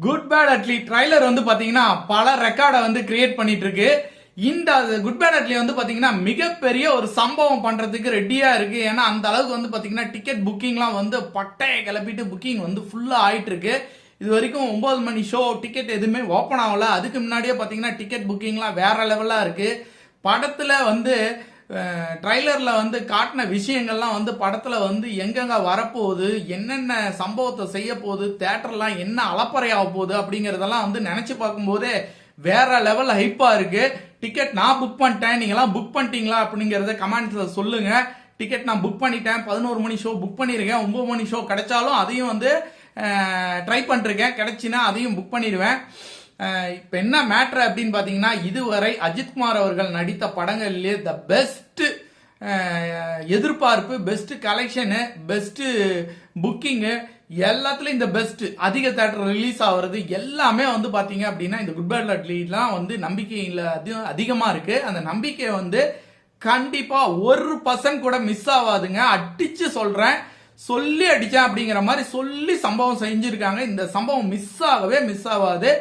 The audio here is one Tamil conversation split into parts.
குட் பேட் அட்லி ட்ரைலர் வந்து பாத்தீங்கன்னா பல ரெக்கார்டை வந்து கிரியேட் பண்ணிட்டு இருக்கு. இந்த குட் பேட் அட்லி வந்து பாத்தீங்கன்னா மிகப்பெரிய ஒரு சம்பவம் பண்றதுக்கு ரெடியா இருக்கு. ஏன்னா அந்த அளவுக்கு வந்து பாத்தீங்கன்னா டிக்கெட் புக்கிங்லாம் வந்து பட்டையை கிளப்பிட்டு புக்கிங் வந்து ஃபுல்லா ஆயிட்டு இருக்கு. இது வரைக்கும் 9 மணி ஷோ டிக்கெட் எதுவுமே ஓப்பன் ஆகல. அதுக்கு முன்னாடியே பாத்தீங்கன்னா டிக்கெட் புக்கிங்லாம் வேற லெவலா இருக்கு. படத்துல வந்து ட்ரைலர்ல வந்து காட்டின விஷயங்கள்லாம் வந்து படத்துல வந்து எங்கெங்க வரப்போகுது, என்னென்ன சம்பவத்தை செய்ய போகுது, தேட்டர்லாம் என்ன அலப்பறையாக போகுது அப்படிங்கறதெல்லாம் வந்து நினைச்சு பார்க்கும்போதே வேற லெவல் ஹைப்பா இருக்கு. டிக்கெட் நான் புக் பண்ணிட்டேன், நீங்களாம் புக் பண்ணிட்டீங்களா அப்படிங்கறத கமெண்ட்ஸ்ல சொல்லுங்க. டிக்கெட் நான் புக் பண்ணிட்டேன், 11 மணி ஷோ புக் பண்ணிருக்கேன், 9 மணி ஷோ கிடைச்சாலும் அதையும் வந்து ட்ரை பண்ணிருக்கேன், கிடைச்சினா அதையும் புக் பண்ணிடுவேன். இப்ப என்ன மேட்ரு அப்படின்னு பாத்தீங்கன்னா, இதுவரை அஜித்குமார் அவர்கள் நடித்த படங்கள்லயே த பெஸ்ட் எதிர்பார்ப்பு, பெஸ்ட் கலெக்ஷனு, பெஸ்ட் புக்கிங்கு, எல்லாத்துலயும் இந்த பெஸ்ட் அதிக தேட்டர் ரிலீஸ் ஆகுறது எல்லாமே வந்து பாத்தீங்க அப்படின்னா இந்த குட் பேட் அட்லிலாம் வந்து நம்பிக்கையில அதிகமா இருக்கு. அந்த நம்பிக்கை வந்து கண்டிப்பா 1% கூட மிஸ் ஆகாதுங்க. அடிச்சு சொல்றேன், சொல்லி அடிச்சேன் அப்படிங்கிற மாதிரி சொல்லி சம்பவம் செஞ்சிருக்காங்க. இந்த சம்பவம் மிஸ் ஆகாது.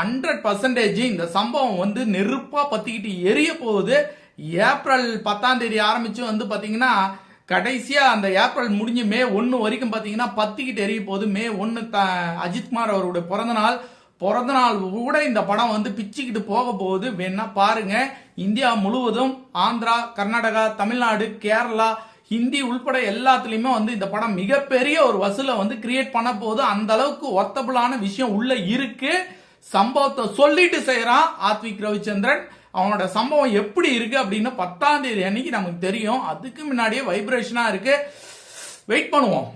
100% இந்த சம்பவம் வந்து நெருப்பா பத்திக்கிட்டு எரிய போகுது. ஏப்ரல் 10ஆம் தேதி ஆரம்பிச்சு வந்து பாத்தீங்கன்னா கடைசியா அந்த ஏப்ரல் முடிஞ்சு மே 1 வரைக்கும் பாத்தீங்கன்னா பத்திக்கிட்டு எரிய போகுது. மே 1 அஜித்குமார் அவருடைய பிறந்த நாள் கூட இந்த படம் வந்து பிச்சுக்கிட்டு போக போகுது. வேணா பாருங்க. இந்தியா முழுவதும் ஆந்திரா, கர்நாடகா, தமிழ்நாடு, கேரளா, ஹிந்தி உள்பட எல்லாத்துலயுமே வந்து இந்த படம் மிகப்பெரிய ஒரு வசூலை வந்து கிரியேட் பண்ண போகுது. அந்த அளவுக்கு ஒர்த்தபிளான விஷயம் உள்ள இருக்கு. சம்பவத்தை சொல்லிட்டு செய்யறான் ஆத்விக் ரவிச்சந்திரன். அவனோட சம்பவம் எப்படி இருக்கு அப்படின்னு 10ஆம் தேதி அன்னைக்கு நமக்கு தெரியும். அதுக்கு முன்னாடியே வைப்ரேஷனா இருக்கு. வெயிட் பண்ணுவோம்.